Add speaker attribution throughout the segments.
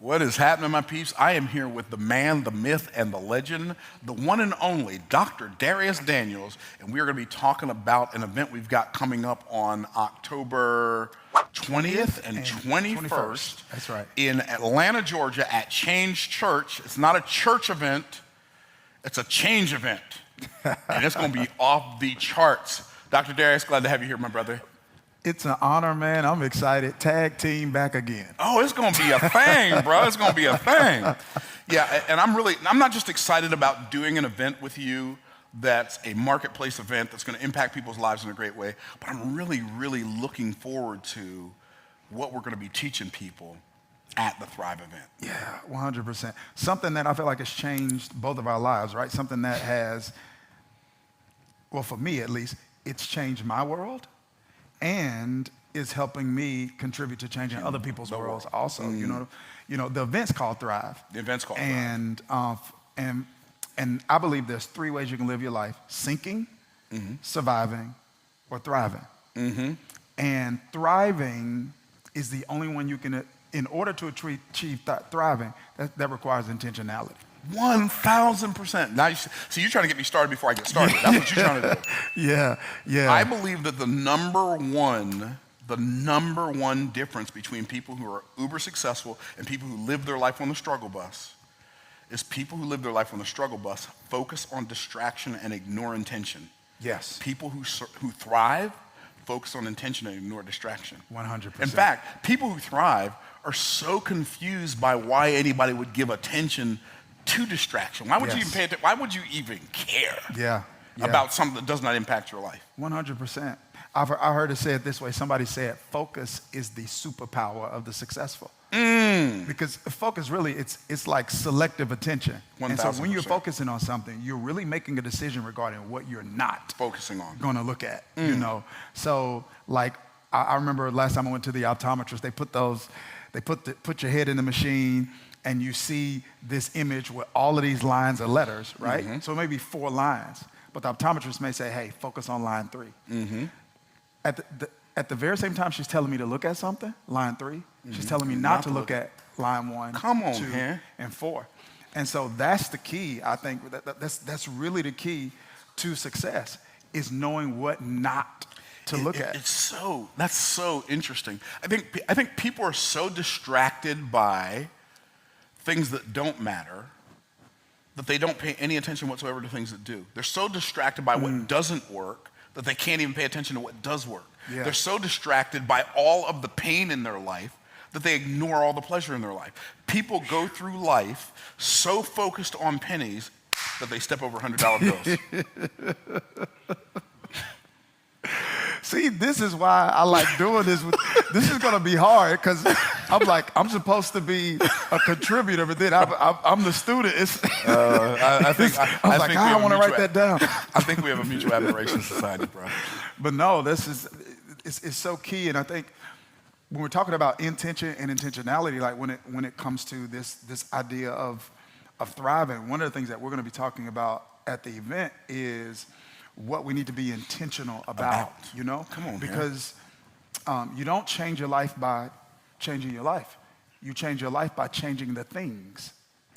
Speaker 1: What is happening, my peeps? I am here with the man, the myth, and the legend, the one and only Dr. Darius Daniels, and we are going to be talking about an event we've got coming up on October 20th and 21st.
Speaker 2: That's right.
Speaker 1: In Atlanta, Georgia at Change Church. It's not a church event, it's a change event, and it's going to be off the charts. Dr. Darius, glad to have you here, my brother.
Speaker 2: It's an honor, man. I'm excited. Tag team back again.
Speaker 1: Oh, it's going to be a thing, bro. It's going to be a thing. Yeah, and I'm not just excited about doing an event with you that's a marketplace event that's going to impact people's lives in a great way, but I'm really, really looking forward to what we're going to be teaching people at the Thrive event.
Speaker 2: Yeah, 100%. Something that I feel like has changed both of our lives, right? Something that has, well, for me at least, it's changed my world and is helping me contribute to changing other people's worlds also. You know, the event's called Thrive.
Speaker 1: The event's called Thrive.
Speaker 2: And I believe there's three ways you can live your life: sinking, surviving, or thriving. And thriving is the only one you can, in order to achieve thriving, that requires intentionality.
Speaker 1: 1,000%. Now, so you're trying to get me started before I get started. That's what you're trying to do.
Speaker 2: Yeah.
Speaker 1: I believe that the number one difference between people who are uber successful and people who live their life on the struggle bus is people who live their life on the struggle bus focus on distraction and ignore intention.
Speaker 2: Yes.
Speaker 1: People who thrive focus on intention and ignore distraction.
Speaker 2: 100%.
Speaker 1: In fact, people who thrive are so confused by why anybody would give attention to distraction. Why would you even pay attention? Why would you even care about something that does not impact your life?
Speaker 2: 100%. I heard it said this way. Somebody said, focus is the superpower of the successful. Because focus really, it's like selective attention. 1,000%. And so when you're focusing on something, you're really making a decision regarding what you're not
Speaker 1: focusing on,
Speaker 2: going to look at, you know? So like, I remember last time I went to the optometrist, they put your head in the machine, and you see this image with all of these lines of letters, right? So maybe 4 lines, but the optometrist may say, hey, focus on line 3. At the very same time she's telling me to look at something, line 3, she's telling me not to look at line 1, 2, and 4. And so that's the key, I think, that's really the key to success, is knowing what not to look at.
Speaker 1: That's so interesting. I think people are so distracted by things that don't matter that they don't pay any attention whatsoever to things that do. They're so distracted by what doesn't work that they can't even pay attention to what does work.
Speaker 2: Yeah.
Speaker 1: They're so distracted by all of the pain in their life that they ignore all the pleasure in their life. People go through life so focused on pennies that they step over $100 bills.
Speaker 2: See, this is why I like doing this. This is going to be hard because I'm supposed to be a contributor, but then I'm the student. I want to write that down.
Speaker 1: I think we have a mutual admiration society, bro.
Speaker 2: But no, it's so key. And I think when we're talking about intention and intentionality, like when it comes to this idea of thriving, one of the things that we're going to be talking about at the event is what we need to be intentional about. You know?
Speaker 1: Come on,
Speaker 2: because you don't change your life by changing your life. You change your life by changing the things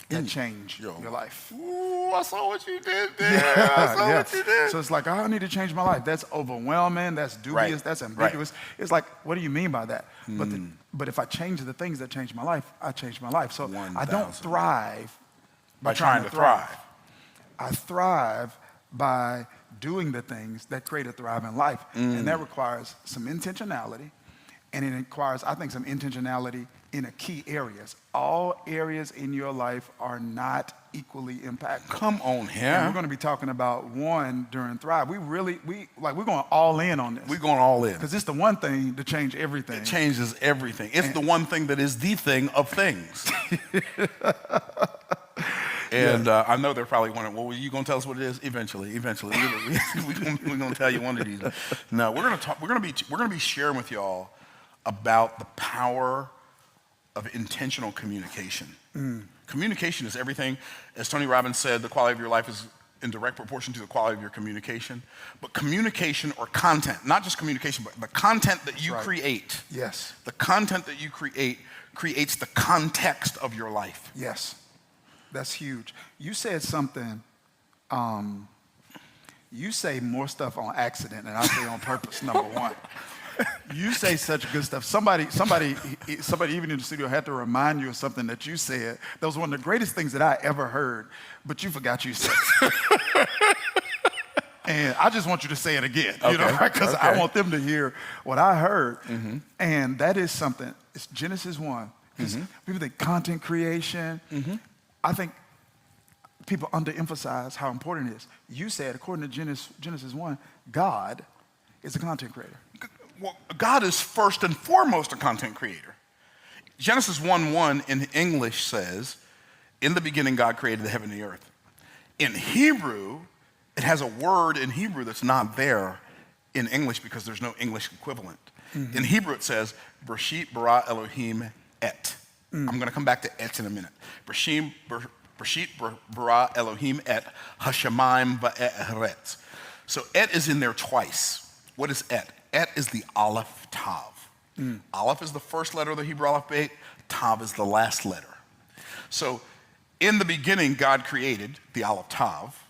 Speaker 2: that change your life.
Speaker 1: Ooh, I saw what you did there. I saw what you did.
Speaker 2: So it's like, I need to change my life. That's overwhelming. That's dubious. That's ambiguous. It's like, what do you mean by that? But if I change the things that change my life, I change my life. So
Speaker 1: 1,000.
Speaker 2: I don't thrive
Speaker 1: by trying to thrive.
Speaker 2: I thrive by doing the things that create a thriving life. And that requires some intentionality, and it requires, I think, some intentionality in a key areas. All areas in your life are not equally impactful.
Speaker 1: Come on here.
Speaker 2: And we're going to be talking about one during Thrive. We're going all in on this.
Speaker 1: We're going all in.
Speaker 2: Because it's the one thing to change everything.
Speaker 1: It changes everything. It's the one thing that is the thing of things. And I know they're probably wondering, well, are you going to tell us what it is? Eventually. We're going to tell you one of these. No, we're going to be sharing with y'all about the power of intentional communication. Communication is everything. As Tony Robbins said, the quality of your life in direct proportion to the quality of your communication. But communication or content, not just communication, but the content that you create.
Speaker 2: Yes.
Speaker 1: The content that you create creates the context of your life.
Speaker 2: Yes. That's huge. You said something, you say more stuff on accident than I say on purpose, number one. You say such good stuff. Somebody even in the studio had to remind you of something that you said. That was one of the greatest things that I ever heard, but you forgot you said it. And I just want you to say it again, you know, because I want them to hear what I heard. Mm-hmm. And that is something, it's Genesis 1. Because people think content creation. Mm-hmm. I think people underemphasize how important it is. You said, according to Genesis 1, God is a content creator.
Speaker 1: Well, God is first and foremost a content creator. Genesis 1:1 in English says, in the beginning God created the heaven and the earth. In Hebrew, it has a word in Hebrew that's not there in English because there's no English equivalent. Mm-hmm. In Hebrew it says, Bereshit bara Elohim et. I'm going to come back to et in a minute. Bereshit bara Elohim et hashamayim va'eret. So et is in there twice. What is et? Et is the Aleph Tav. Aleph is the first letter of the Hebrew alphabet. Tav is the last letter. So in the beginning, God created the Aleph Tav.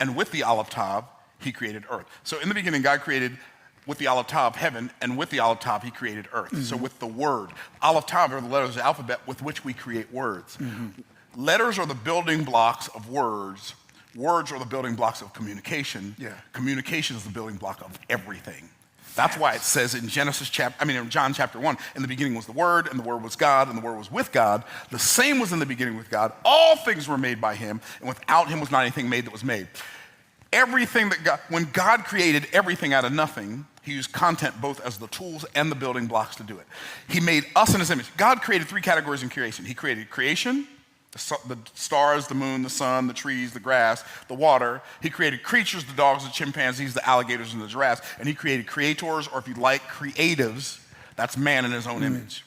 Speaker 1: And with the Aleph Tav, he created earth. So in the beginning, God created with the Aleph Tav heaven, and with the Aleph Tav, he created earth. Mm-hmm. So with the word, Aleph Tav are the letters of the alphabet with which we create words. Mm-hmm. Letters are the building blocks of words. Words are the building blocks of communication. Yeah. Communication is the building block of everything. That's why it says in John chapter 1, in the beginning was the Word, and the Word was God, and the Word was with God. The same was in the beginning with God. All things were made by him, and without him was not anything made that was made. Everything that when God created everything out of nothing, he used content both as the tools and the building blocks to do it. He made us in his image. God created 3 categories in creation. He created creation, the stars, the moon, the sun, the trees, the grass, the water. He created creatures, the dogs, the chimpanzees, the alligators, and the giraffes. And he created creators, or if you like, creatives. That's man in his own image.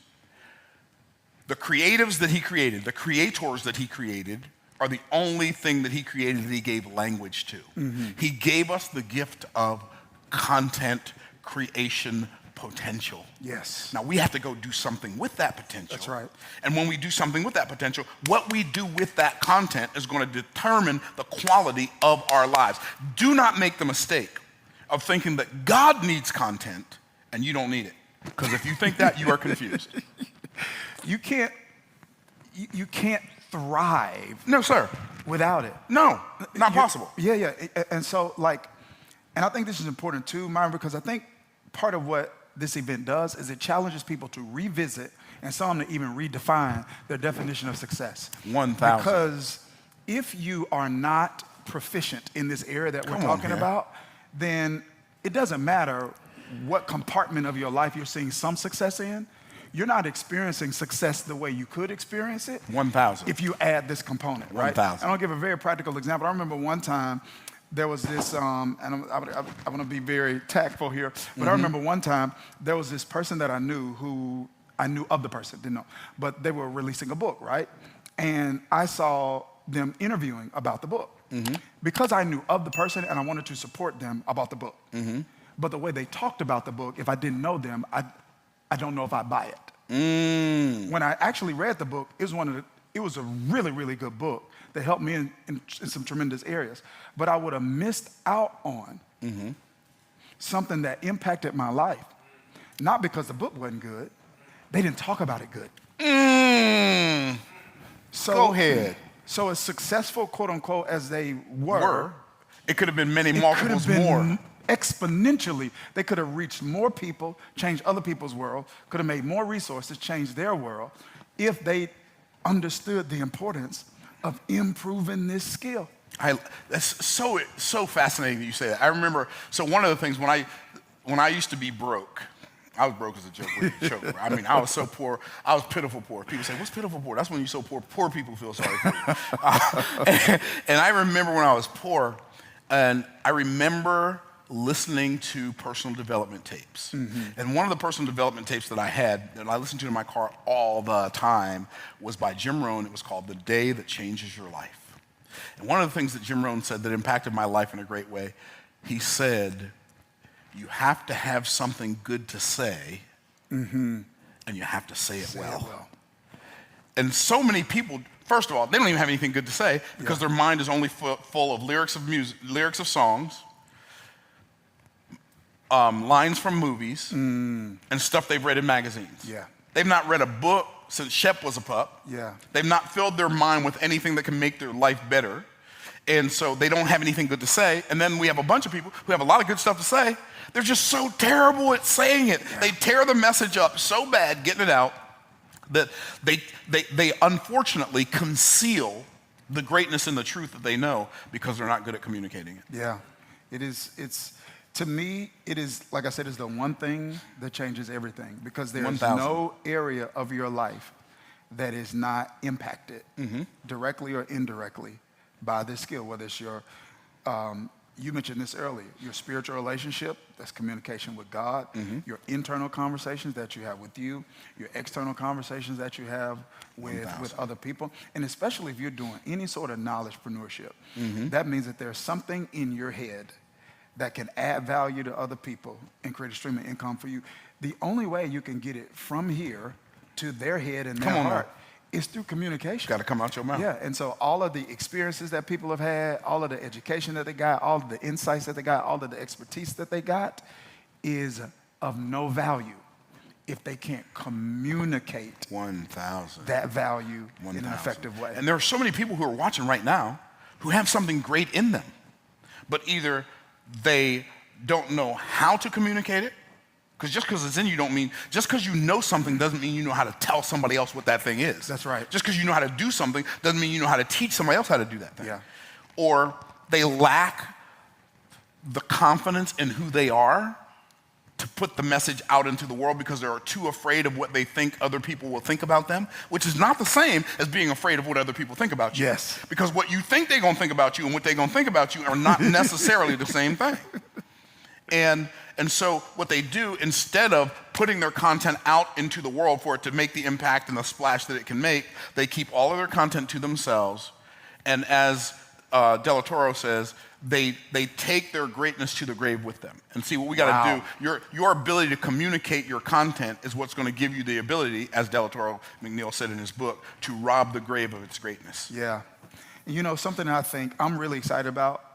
Speaker 1: The creatives that he created, the creators that he created, are the only thing that he created that he gave language to. Mm-hmm. He gave us the gift of content creation potential.
Speaker 2: Yes.
Speaker 1: Now we have to go do something with that potential.
Speaker 2: That's right.
Speaker 1: And when we do something with that potential, what we do with that content is going to determine the quality of our lives. Do not make the mistake of thinking that God needs content and you don't need it. Because if you think that, you are confused.
Speaker 2: You can't thrive.
Speaker 1: No, sir.
Speaker 2: Without it.
Speaker 1: No, not possible.
Speaker 2: Yeah. And so and I think this is important too, Myron, because I think part of what this event does is it challenges people to revisit and some to even redefine their definition of success.
Speaker 1: 1,000.
Speaker 2: Because if you are not proficient in this area that we're talking about, then it doesn't matter what compartment of your life you're seeing some success in. You're not experiencing success the way you could experience it.
Speaker 1: 1,000.
Speaker 2: If you add this component, right?
Speaker 1: 1,000.
Speaker 2: And I'll give a very practical example. I remember one time there was this, and I want to be very tactful here, but I remember one time there was this person that I knew who I knew of the person, didn't know, but they were releasing a book, right? And I saw them interviewing about the book because I knew of the person and I wanted to support them about the book. But the way they talked about the book, if I didn't know them, I don't know if I'd buy it. When I actually read the book, it was a really, really good book that helped me in some tremendous areas. But I would have missed out on something that impacted my life. Not because the book wasn't good. They didn't talk about it good. So,
Speaker 1: go ahead.
Speaker 2: So as successful, quote unquote, as they were,
Speaker 1: it could have been many multiples more.
Speaker 2: Exponentially, they could have reached more people, changed other people's world, could have made more resources, changed their world, if they understood the importance of improving this skill.
Speaker 1: That's so fascinating that you say that. I remember, so one of the things when I used to be broke, I was broke as a joke. I mean, I was so poor. I was pitiful poor. People say, what's pitiful poor? That's when you're so poor. Poor people feel sorry for you. And I remember when I was poor, and I remember listening to personal development tapes. And one of the personal development tapes that I had, that I listened to in my car all the time, was by Jim Rohn. It was called The Day That Changes Your Life. And one of the things that Jim Rohn said that impacted my life in a great way, he said, you have to have something good to say, and you have to say it well. And so many people, first of all, they don't even have anything good to say because their mind is only full of lyrics of music, lyrics of songs, lines from movies, and stuff they've read in magazines.
Speaker 2: Yeah.
Speaker 1: They've not read a book since Shep was a pup.
Speaker 2: Yeah.
Speaker 1: They've not filled their mind with anything that can make their life better. And so they don't have anything good to say. And then we have a bunch of people who have a lot of good stuff to say. They're just so terrible at saying it. Yeah. They tear the message up so bad getting it out that they unfortunately conceal the greatness and the truth that they know because they're not good at communicating it.
Speaker 2: Yeah, to me, it is, like I said, it's the one thing that changes everything because there's
Speaker 1: 1,000.
Speaker 2: no area of your life that is not impacted directly or indirectly by this skill, whether it's your, you mentioned this earlier, your spiritual relationship, that's communication with God, your internal conversations that you have with you, your external conversations that you have with other people, and especially if you're doing any sort of knowledgepreneurship, that means that there's something in your head that can add value to other people and create a stream of income for you. The only way you can get it from here to their head and their heart is through communication.
Speaker 1: Got to come out your mouth.
Speaker 2: Yeah, and so all of the experiences that people have had, all of the education that they got, all of the insights that they got, all of the expertise that they got is of no value if they can't communicate
Speaker 1: 1,000.
Speaker 2: that value in an effective way.
Speaker 1: And there are so many people who are watching right now who have something great in them, but either they don't know how to communicate it, because just because it's in you don't mean, just because you know something doesn't mean you know how to tell somebody else what that thing is.
Speaker 2: That's right.
Speaker 1: Just because you know how to do something doesn't mean you know how to teach somebody else how to do that thing.
Speaker 2: Yeah.
Speaker 1: Or they lack the confidence in who they are to put the message out into the world because they're too afraid of what they think other people will think about them, which is not the same as being afraid of what other people think about you.
Speaker 2: Yes.
Speaker 1: Because what you think they're going to think about you and what they're going to think about you are not necessarily the same thing. And so what they do, instead of putting their content out into the world for it to make the impact and the splash that it can make, they keep all of their content to themselves. And as Del Toro says, they take their greatness to the grave with them. And see, what we got to do, your ability to communicate your content is what's going to give you the ability, as Del Toro McNeil said in his book, to rob the grave of its greatness.
Speaker 2: Yeah. You know, something I think I'm really excited about,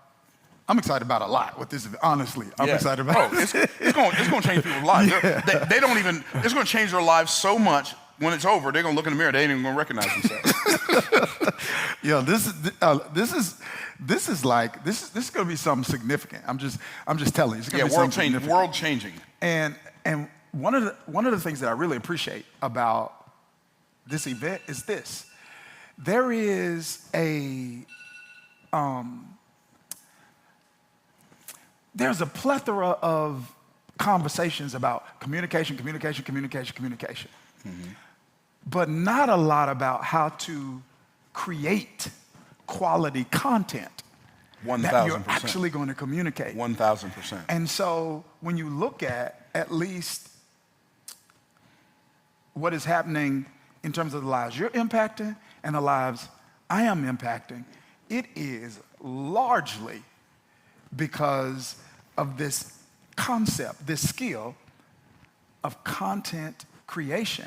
Speaker 2: I'm excited about a lot with this, honestly. I'm excited about
Speaker 1: it. It's going to change people's lives. Yeah. They don't even, it's going to change their lives so much when it's over, they're going to look in the mirror, they ain't even going to recognize themselves.
Speaker 2: Yeah, this is going to be something significant. I'm just telling you. It's going to be
Speaker 1: world changing.
Speaker 2: And one of the things that I really appreciate about this event is this. There is there's a plethora of conversations about communication, but not a lot about how to create quality content
Speaker 1: 1,000%.
Speaker 2: that you're actually going to communicate.
Speaker 1: 1,000%.
Speaker 2: And so when you look at least what is happening in terms of the lives you're impacting and the lives I am impacting, it is largely because of this concept, this skill of content creation.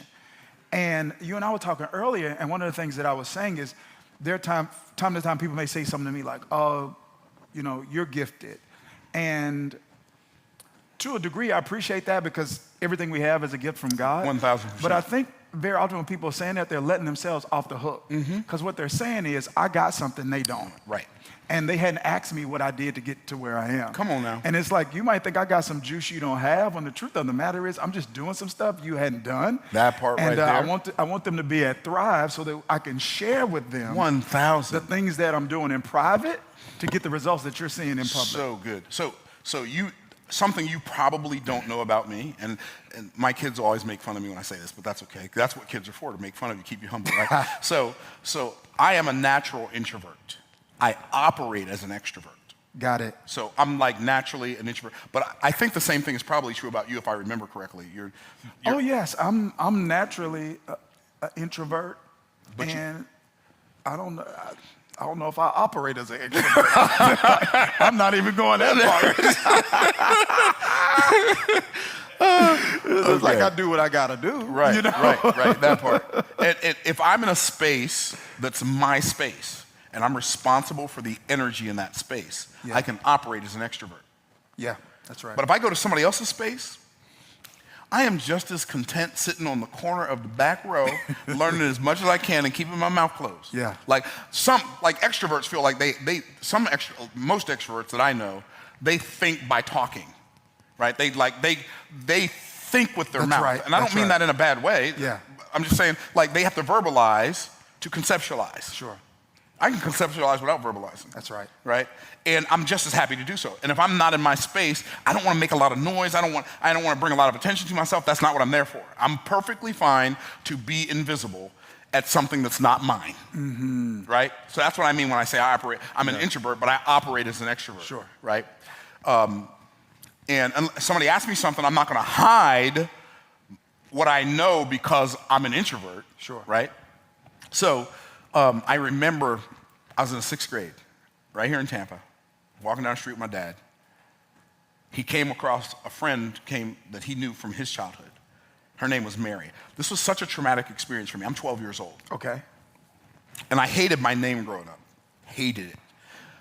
Speaker 2: And you and I were talking earlier, and one of the things that I was saying is there are time to time people may say something to me like, oh, you know, you're gifted. And to a degree, I appreciate that because everything we have is a gift from God.
Speaker 1: 1,000%.
Speaker 2: But I think very often when people are saying that, they're letting themselves off the hook. Because what they're saying is, I got something they don't.
Speaker 1: Right.
Speaker 2: And they hadn't asked me what I did to get to where I am.
Speaker 1: Come on now.
Speaker 2: And it's like, you might think I got some juice you don't have, when the truth of the matter is, I'm just doing some stuff you hadn't done.
Speaker 1: That part right there.
Speaker 2: And I want them to be at Thrive so that I can share with them
Speaker 1: 1,000.
Speaker 2: the things that I'm doing in private to get the results that you're seeing in public.
Speaker 1: So good. So something you probably don't know about me, and my kids always make fun of me when I say this, but that's okay. That's what kids are for, to make fun of you, keep you humble, right? So I am a natural introvert. I operate as an extrovert.
Speaker 2: Got it.
Speaker 1: So I'm like naturally an introvert, but I think the same thing is probably true about you if I remember correctly.
Speaker 2: Oh yes, I'm naturally an introvert, and I don't know. I don't know if I operate as an extrovert. I'm not even going that far. It's like I do what I gotta do.
Speaker 1: Right,
Speaker 2: you know?
Speaker 1: right, that part. And if I'm in a space that's my space, and I'm responsible for the energy in that space,
Speaker 2: Yeah.
Speaker 1: I can operate as an extrovert.
Speaker 2: Yeah, that's right.
Speaker 1: But if I go to somebody else's space, I am just as content sitting on the corner of the back row, learning as much as I can and keeping my mouth closed.
Speaker 2: Yeah.
Speaker 1: Like extroverts feel like most extroverts that I know, they think by talking, right? They think with their
Speaker 2: That's
Speaker 1: mouth.
Speaker 2: right.
Speaker 1: And I don't mean that in a bad way.
Speaker 2: Yeah.
Speaker 1: I'm just saying, like, they have to verbalize to conceptualize.
Speaker 2: Sure.
Speaker 1: I can conceptualize without verbalizing.
Speaker 2: That's right.
Speaker 1: Right? And I'm just as happy to do so. And if I'm not in my space, I don't want to make a lot of noise. I don't want to bring a lot of attention to myself. That's not what I'm there for. I'm perfectly fine to be invisible at something that's not mine. Mm-hmm. Right? So that's what I mean when I say I operate. I'm an introvert, but I operate as an extrovert.
Speaker 2: Sure.
Speaker 1: Right? And somebody asks me something, I'm not going to hide what I know because I'm an introvert.
Speaker 2: Sure.
Speaker 1: Right? So I remember I was in the 6th grade, right here in Tampa, walking down the street with my dad. He came across a friend that he knew from his childhood. Her name was Mary. This was such a traumatic experience for me. I'm 12 years old.
Speaker 2: Okay.
Speaker 1: And I hated my name growing up. Hated it.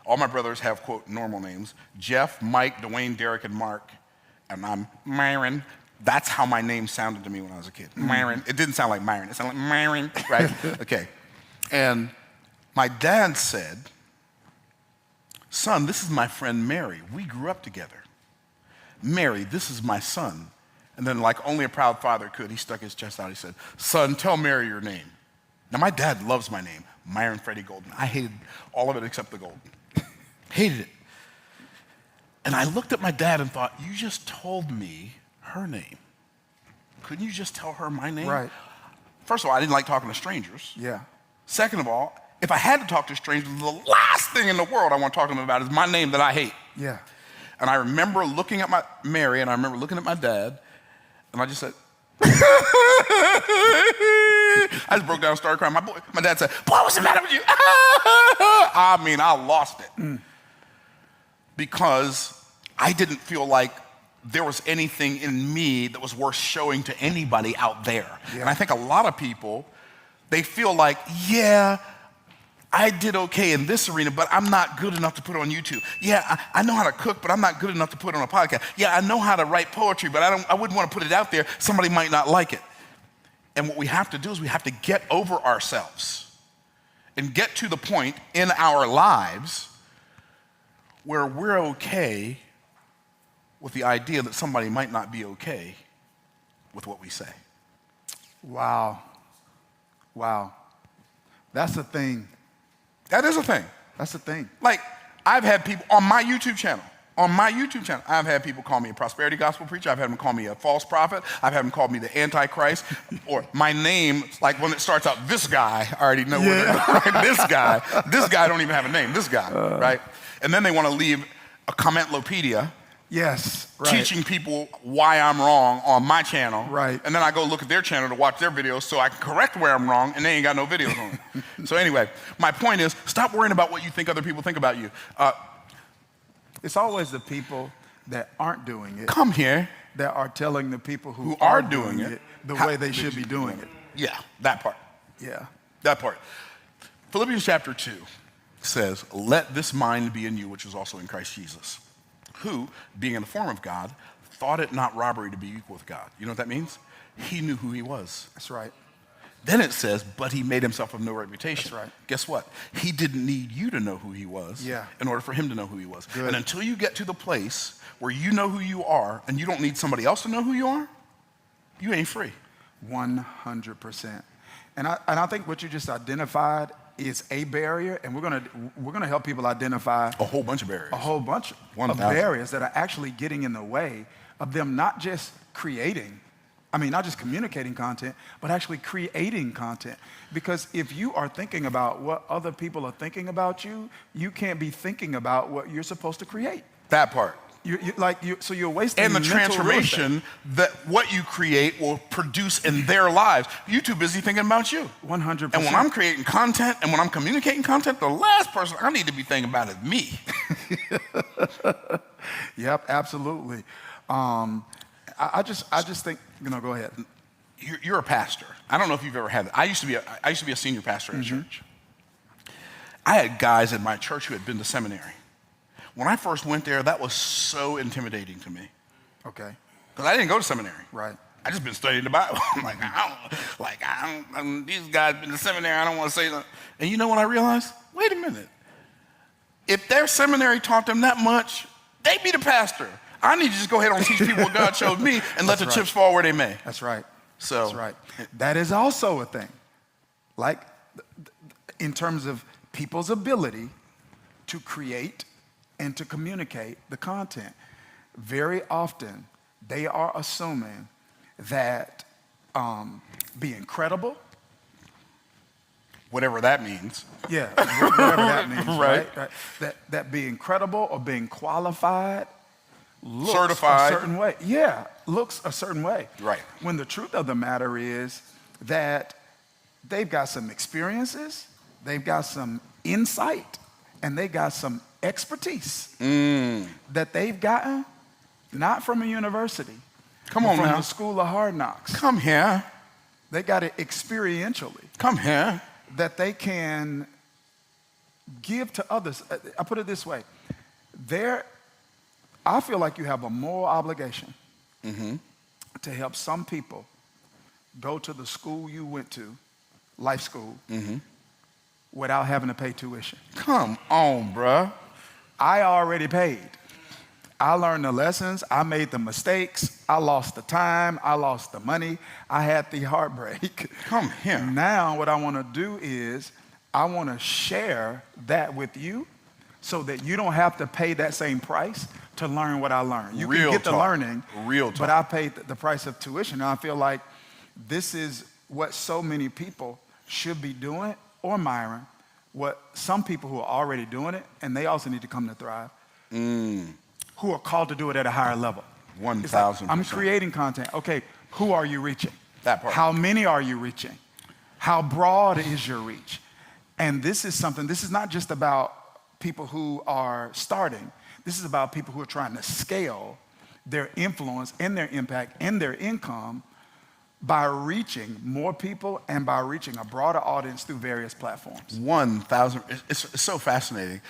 Speaker 1: All my brothers have, quote, normal names. Jeff, Mike, Dwayne, Derek, and Mark. And I'm Myron. That's how my name sounded to me when I was a kid. Myron. It didn't sound like Myron. It sounded like Myron, right? Okay. And my dad said, son, this is my friend Mary. We grew up together. Mary, this is my son. And then like only a proud father could, he stuck his chest out. He said, son, tell Mary your name. Now my dad loves my name, Myron Freddie Golden. I hated all of it except the Golden. Hated it. And I looked at my dad and thought, you just told me her name. Couldn't you just tell her my name?
Speaker 2: Right.
Speaker 1: First of all, I didn't like talking to strangers.
Speaker 2: Yeah.
Speaker 1: Second of all, if I had to talk to strangers, the last thing in the world I want to talk to them about is my name that I hate.
Speaker 2: Yeah.
Speaker 1: And I remember looking at Mary, and I remember looking at my dad, and I just said, I just broke down and started crying. My dad said, boy, what's the matter with you? I mean, I lost it. Because I didn't feel like there was anything in me that was worth showing to anybody out there.
Speaker 2: Yeah.
Speaker 1: And I think a lot of people, they feel like, yeah, I did okay in this arena, but I'm not good enough to put on YouTube. Yeah, I know how to cook, but I'm not good enough to put on a podcast. Yeah, I know how to write poetry, but I wouldn't want to put it out there. Somebody might not like it. And what we have to do is we have to get over ourselves and get to the point in our lives where we're okay with the idea that somebody might not be okay with what we say.
Speaker 2: Wow. Wow. That's the thing.
Speaker 1: That is a thing.
Speaker 2: That's the thing.
Speaker 1: Like, I've had people on my YouTube channel, I've had people call me a prosperity gospel preacher. I've had them call me a false prophet. I've had them call me the Antichrist. Or my name, like when it starts out, this guy, I already know this guy don't even have a name, this guy, right? And then they want to leave a commentlopedia.
Speaker 2: Yes, right.
Speaker 1: Teaching people why I'm wrong on my channel.
Speaker 2: Right.
Speaker 1: And then I go look at their channel to watch their videos so I can correct where I'm wrong, and they ain't got no videos on it. So anyway, my point is, stop worrying about what you think other people think about you.
Speaker 2: It's always the people that aren't doing it
Speaker 1: Come here.
Speaker 2: that are telling the people who
Speaker 1: are
Speaker 2: are
Speaker 1: doing
Speaker 2: doing
Speaker 1: it
Speaker 2: the
Speaker 1: how
Speaker 2: way they should be doing it.
Speaker 1: Yeah, that part.
Speaker 2: Yeah.
Speaker 1: That part. Philippians chapter 2 says, let this mind be in you, which was also in Christ Jesus, who, being in the form of God, thought it not robbery to be equal with God. You know what that means? He knew who he was.
Speaker 2: That's right.
Speaker 1: Then it says, but he made himself of no reputation.
Speaker 2: That's right.
Speaker 1: Guess what? He didn't need you to know who he was in order for him to know who he was.
Speaker 2: Good.
Speaker 1: And until you get to the place where you know who you are and you don't need somebody else to know who you are, you ain't free.
Speaker 2: 100%. And I think what you just identified is a barrier, and we're gonna help people identify
Speaker 1: A whole bunch of barriers.
Speaker 2: a whole bunch
Speaker 1: 1,000.
Speaker 2: of barriers that are actually getting in the way of them not just communicating content, but actually creating content. Because if you are thinking about what other people are thinking about you, you can't be thinking about what you're supposed to create.
Speaker 1: That part.
Speaker 2: So you're wasting
Speaker 1: and the
Speaker 2: mental real estate.
Speaker 1: transformation that what you create will produce in their lives. You're too busy thinking about you.
Speaker 2: 100%.
Speaker 1: And when I'm creating content and when I'm communicating content, the last person I need to be thinking about is me.
Speaker 2: Yep, absolutely. I just think, go ahead.
Speaker 1: You're a pastor. I don't know if you've ever had that. I used to be a senior pastor at a church. I had guys in my church who had been to seminary. When I first went there, that was so intimidating to me.
Speaker 2: Okay.
Speaker 1: Because I didn't go to seminary.
Speaker 2: Right.
Speaker 1: I just been studying the Bible. These guys been to seminary, I don't want to say that. And you know what I realized? Wait a minute. If their seminary taught them that much, they be the pastor. I need to just go ahead and teach people what God showed me and let the chips fall where they may.
Speaker 2: That's right.
Speaker 1: So
Speaker 2: That's right. That is also a thing. Like, in terms of people's ability to create and to communicate the content, very often they are assuming that being credible,
Speaker 1: whatever that means.
Speaker 2: yeah, whatever that means,
Speaker 1: Right.
Speaker 2: right? That being credible or being qualified looks
Speaker 1: Certified.
Speaker 2: a certain way. Yeah, looks a certain way.
Speaker 1: Right.
Speaker 2: When the truth of the matter is that they've got some experiences, they've got some insight, and they got some expertise that they've gotten not from a university.
Speaker 1: Come
Speaker 2: but
Speaker 1: on
Speaker 2: from
Speaker 1: now.
Speaker 2: the school of hard knocks.
Speaker 1: Come here.
Speaker 2: They got it experientially
Speaker 1: Come here.
Speaker 2: that they can give to others. I put it this way. I feel like you have a moral obligation to help some people go to the school you went to, life school, without having to pay tuition.
Speaker 1: Come on, bruh.
Speaker 2: I already paid. I learned the lessons. I made the mistakes. I lost the time. I lost the money. I had the heartbreak.
Speaker 1: Come here.
Speaker 2: Now what I want to do is I want to share that with you so that you don't have to pay that same price to learn what I learned. You
Speaker 1: Real
Speaker 2: can get the
Speaker 1: talk.
Speaker 2: learning,
Speaker 1: Real talk.
Speaker 2: but I paid the price of tuition. And I feel like this is what so many people should be doing, or Myron, what some people who are already doing it, and they also need to come to Thrive, who are called to do it at a higher level.
Speaker 1: 1,000%.
Speaker 2: I'm creating content. Okay, who are you reaching?
Speaker 1: That part.
Speaker 2: How many are you reaching? How broad is your reach? And this is not just about people who are starting. This is about people who are trying to scale their influence and their impact and their income by reaching more people and by reaching a broader audience through various platforms.
Speaker 1: 1,000. It's so fascinating.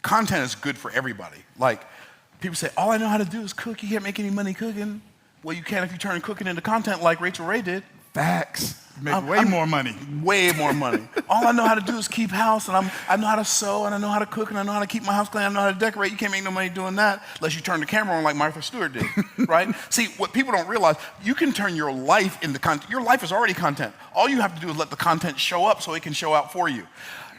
Speaker 1: Content is good for everybody. Like, people say, all I know how to do is cook. You can't make any money cooking. Well, you can if you turn cooking into content like Rachel Ray did.
Speaker 2: Facts. Make way more money.
Speaker 1: Way more money. All I know how to do is keep house, and I know how to sew, and I know how to cook, and I know how to keep my house clean, I know how to decorate. You can't make no money doing that unless you turn the camera on like Martha Stewart did, right? See, what people don't realize, you can turn your life into content. Your life is already content. All you have to do is let the content show up so it can show out for you.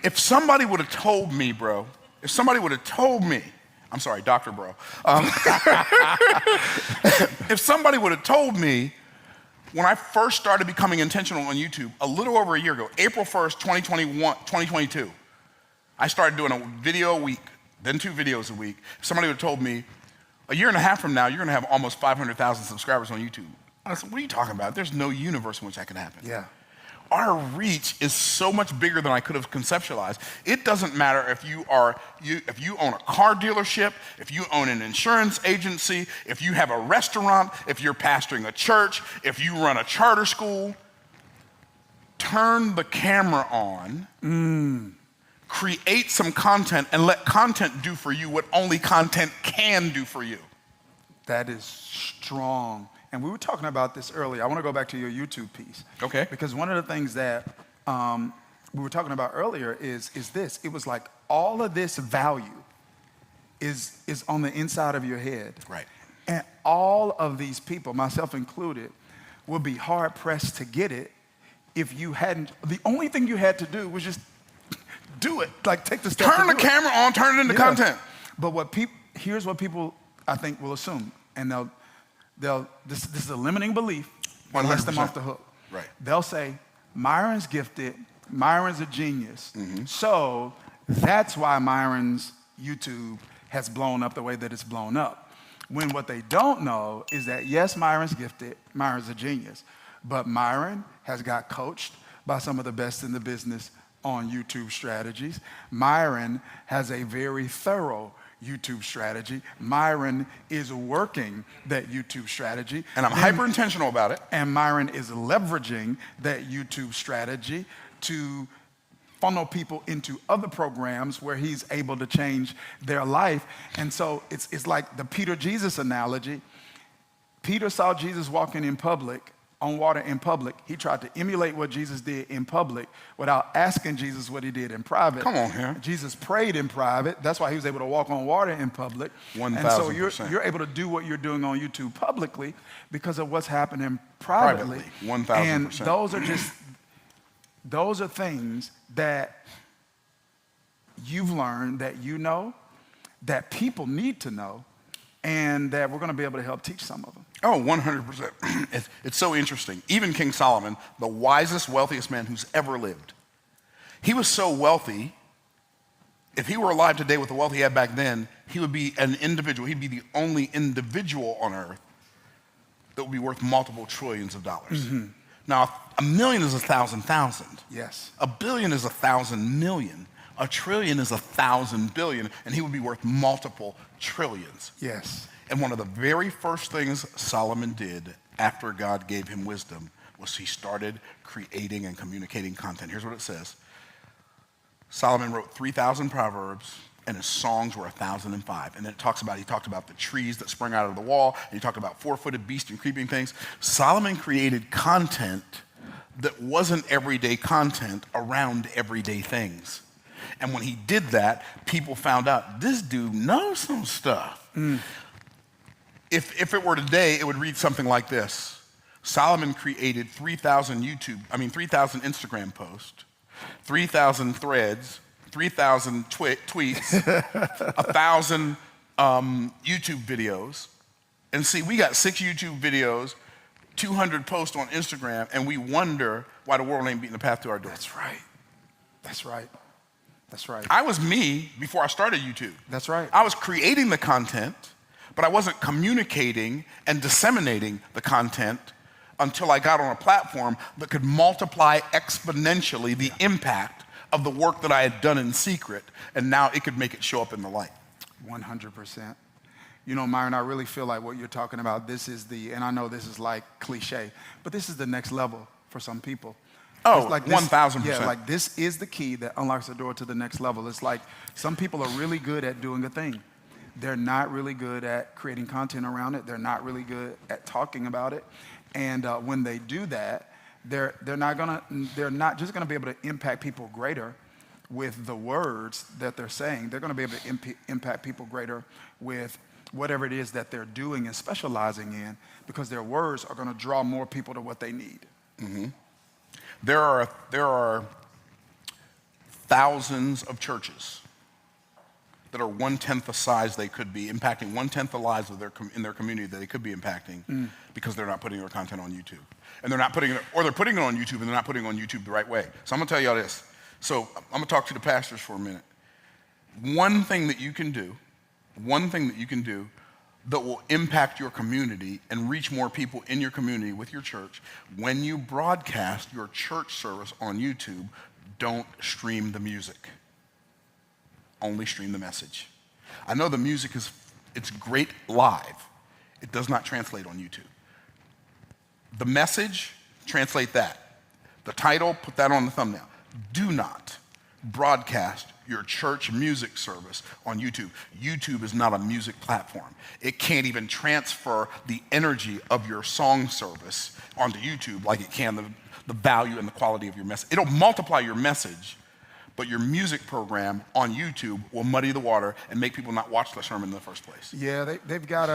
Speaker 1: If somebody would have told me, bro, I'm sorry, Dr. Bro. If somebody would have told me when I first started becoming intentional on YouTube, a little over a year ago, April 1st, 2022, I started doing a video a week, then 2 videos a week. If somebody would have told me, a year and a half from now, you're gonna have almost 500,000 subscribers on YouTube. I said, what are you talking about? There's no universe in which that can happen.
Speaker 2: Yeah.
Speaker 1: Our reach is so much bigger than I could have conceptualized. It doesn't matter if you own a car dealership, if you own an insurance agency, if you have a restaurant, if you're pastoring a church, if you run a charter school. Turn the camera on, create some content, and let content do for you what only content can do for you.
Speaker 2: That is strong. And we were talking about this earlier. I want to go back to your YouTube piece.
Speaker 1: Okay.
Speaker 2: Because one of the things that we were talking about earlier is this. It was like all of this value is on the inside of your head.
Speaker 1: Right.
Speaker 2: And all of these people, myself included, would be hard pressed to get it if you hadn't. The only thing you had to do was just do it. Like take the step.
Speaker 1: Turn the camera on, turn it into content.
Speaker 2: But here's what people I think will assume, and this is a limiting belief that lets them
Speaker 1: 100%.
Speaker 2: off the hook.
Speaker 1: Right.
Speaker 2: They'll say, Myron's gifted, Myron's a genius, so that's why Myron's YouTube has blown up the way that it's blown up. When what they don't know is that, yes, Myron's gifted, Myron's a genius, but Myron has got coached by some of the best in the business on YouTube strategies. Myron has a very thorough YouTube strategy. Myron is working that YouTube strategy.
Speaker 1: And I'm hyper intentional about it.
Speaker 2: And Myron is leveraging that YouTube strategy to funnel people into other programs where he's able to change their life. And so it's like the Peter Jesus analogy. Peter saw Jesus walking in public, on water in public. He tried to emulate what Jesus did in public without asking Jesus what he did in private.
Speaker 1: Come on here.
Speaker 2: Jesus prayed in private. That's why he was able to walk on water in public.
Speaker 1: 1,000%.
Speaker 2: And so you're able to do what you're doing on YouTube publicly because of what's happening privately.
Speaker 1: 1,000%.
Speaker 2: And those are things that you've learned, that you know, that people need to know, and that we're going to be able to help teach some of them.
Speaker 1: Oh, 100%. It's so interesting. Even King Solomon, the wisest, wealthiest man who's ever lived, he was so wealthy, if he were alive today with the wealth he had back then, he would be an individual. He'd be the only individual on earth that would be worth multiple trillions of dollars. Mm-hmm. Now, a million is 1,000,000.
Speaker 2: Yes.
Speaker 1: A billion is 1,000 million. A trillion is 1,000 billion, and he would be worth multiple trillions.
Speaker 2: Yes.
Speaker 1: And one of the very first things Solomon did after God gave him wisdom was he started creating and communicating content. Here's what it says. Solomon wrote 3,000 proverbs, and his songs were 1,005. And then he talked about the trees that sprung out of the wall, and he talked about four-footed beasts and creeping things. Solomon created content that wasn't everyday content around everyday things. And when he did that, people found out, this dude knows some stuff. Mm. If it were today, it would read something like this. Solomon created 3,000 Instagram posts, 3,000 threads, 3,000 tweets, 1,000 YouTube videos. And see, we got 6 YouTube videos, 200 posts on Instagram, and we wonder why the world ain't beating the path to our door.
Speaker 2: That's right. That's right. That's right.
Speaker 1: I was me before I started YouTube.
Speaker 2: That's right.
Speaker 1: I was creating the content, but I wasn't communicating and disseminating the content until I got on a platform that could multiply exponentially the impact of the work that I had done in secret, and now it could make it show up in the light.
Speaker 2: 100%. You know, Myron, I really feel like what you're talking about, and I know this is like cliche, but this is the next level for some people.
Speaker 1: Oh,
Speaker 2: like
Speaker 1: 1,000%.
Speaker 2: Yeah, like this is the key that unlocks the door to the next level. It's like some people are really good at doing a thing. They're not really good at creating content around it. They're not really good at talking about it. And when they do that, they're not just gonna be able to impact people greater with the words that they're saying. They're gonna be able to impact people greater with whatever it is that they're doing and specializing in, because their words are gonna draw more people to what they need.
Speaker 1: Mm-hmm. There are thousands of churches that are 1/10 the size they could be, impacting 1/10 the lives of in their community that they could be impacting because they're not putting their content on YouTube. And they're putting it on YouTube and they're not putting it on YouTube the right way. So I'm gonna tell y'all this. So I'm gonna talk to the pastors for a minute. One thing that you can do that will impact your community and reach more people in your community with your church, when you broadcast your church service on YouTube, don't stream the music. Only stream the message. I know the music it's great live. It does not translate on YouTube. The message, translate that. The title, put that on the thumbnail. Do not broadcast your church music service on YouTube. YouTube is not a music platform. It can't even transfer the energy of your song service onto YouTube like it can the value and the quality of your message. It'll multiply your message, but your music program on YouTube will muddy the water and make people not watch the sermon in the first place.
Speaker 2: Yeah, you've got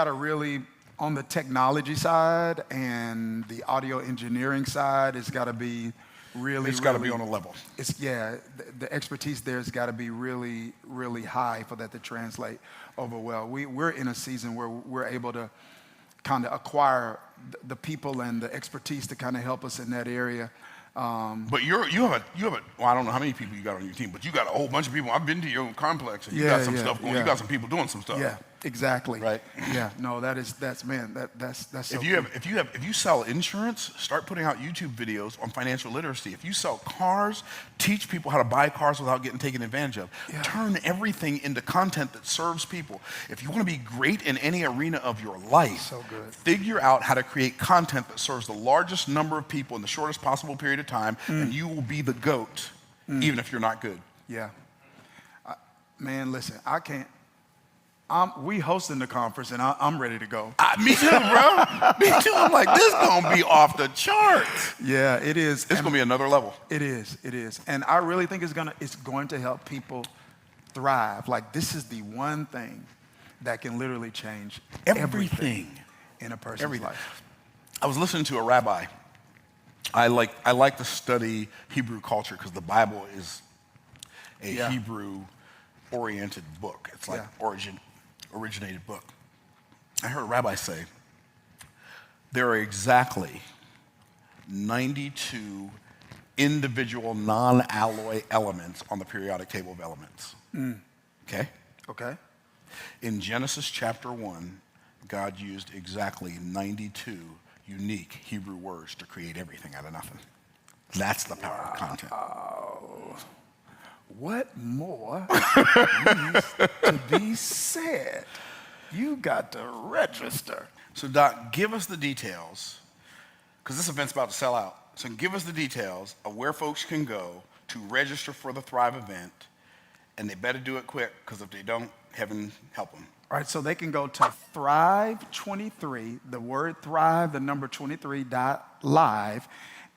Speaker 2: to really, on the technology side and the audio engineering side, it's got to be
Speaker 1: it's got to be on a level.
Speaker 2: The expertise there has got to be really, really high for that to translate over well. We're in a season where we're able to kind of acquire the people and the expertise to kind of help us in that area.
Speaker 1: But you have a well, I don't know how many people you got on your team, but you got a whole bunch of people. I've been to your complex, and you got some stuff going. You got some people doing some stuff.
Speaker 2: Yeah, exactly.
Speaker 1: Right.
Speaker 2: Yeah. No, that's so
Speaker 1: If you sell insurance, start putting out YouTube videos on financial literacy. If you sell cars, teach people how to buy cars without getting taken advantage of.
Speaker 2: Yeah.
Speaker 1: Turn everything into content that serves people. If you want to be great in any arena of your life,
Speaker 2: So good.
Speaker 1: figure out how to create content that serves the largest number of people in the shortest possible period of time, and you will be the GOAT, even if you're not good.
Speaker 2: Yeah. Man, listen, I can't. We hosting the conference, and I'm ready to go.
Speaker 1: Me too, bro. Me too. I'm like, this gonna be off the charts.
Speaker 2: Yeah, it is.
Speaker 1: It's gonna be another level.
Speaker 2: It is. And I really think it's going to help people thrive. Like, this is the one thing that can literally change everything in a person's life.
Speaker 1: I was listening to a rabbi. I like to study Hebrew culture because the Bible is a Hebrew-oriented book. It's like originated book. I heard a rabbi say there are exactly 92 individual non-alloy elements on the periodic table of elements. Okay?
Speaker 2: Okay.
Speaker 1: In Genesis chapter 1, God used exactly 92 unique Hebrew words to create everything out of nothing. That's the power of content.
Speaker 2: What more needs to be said? You got to register.
Speaker 1: So, Doc, give us the details, because this event's about to sell out. So give us the details of where folks can go to register for the Thrive event, and they better do it quick, because if they don't, heaven help them.
Speaker 2: All right, so they can go to Thrive23, the word Thrive, the number 23.live,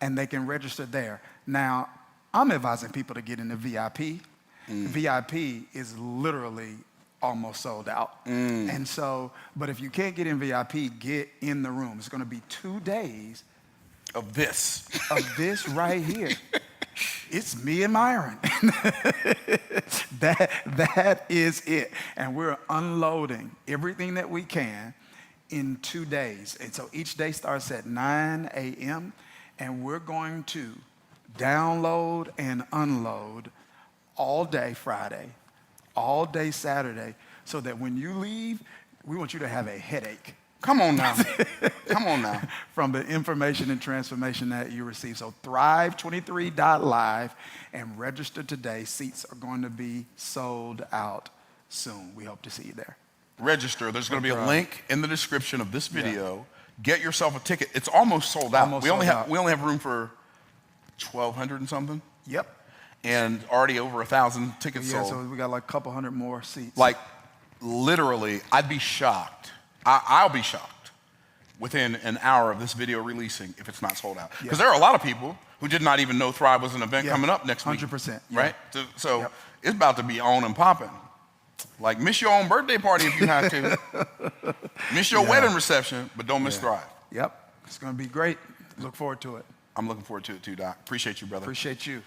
Speaker 2: and they can register there. Now, I'm advising people to get into VIP. VIP is literally almost sold out. And so, but if you can't get in VIP, get in the room. It's going to be 2 days
Speaker 1: Of this.
Speaker 2: of this right here. It's me and Myron. That is it. And we're unloading everything that we can in 2 days. And so each day starts at 9 a.m. and we're going to download and unload all day Friday, all day Saturday, so that when you leave, we want you to have a headache.
Speaker 1: Come on now. Come on now.
Speaker 2: From the information and transformation that you receive. So Thrive23.live and register today. Seats are going to be sold out soon. We hope to see you there.
Speaker 1: Register. There's going to be a link in the description of this video. Get yourself a ticket. It's almost sold out. We only have room for 1,200 and something.
Speaker 2: Yep.
Speaker 1: And already over 1,000 tickets sold.
Speaker 2: So we got like a couple hundred more seats.
Speaker 1: Like, literally, I'd be shocked. I'll be shocked within an hour of this video releasing if it's not sold out. Because there are a lot of people who did not even know Thrive was an event coming up next week.
Speaker 2: 100%.
Speaker 1: Right? So it's about to be on and popping. Like, miss your own birthday party if you have to. Miss your wedding reception, but don't miss Thrive.
Speaker 2: Yep. It's going to be great. Look forward to it.
Speaker 1: I'm looking forward to it too, Doc. Appreciate you, brother.
Speaker 2: Appreciate you.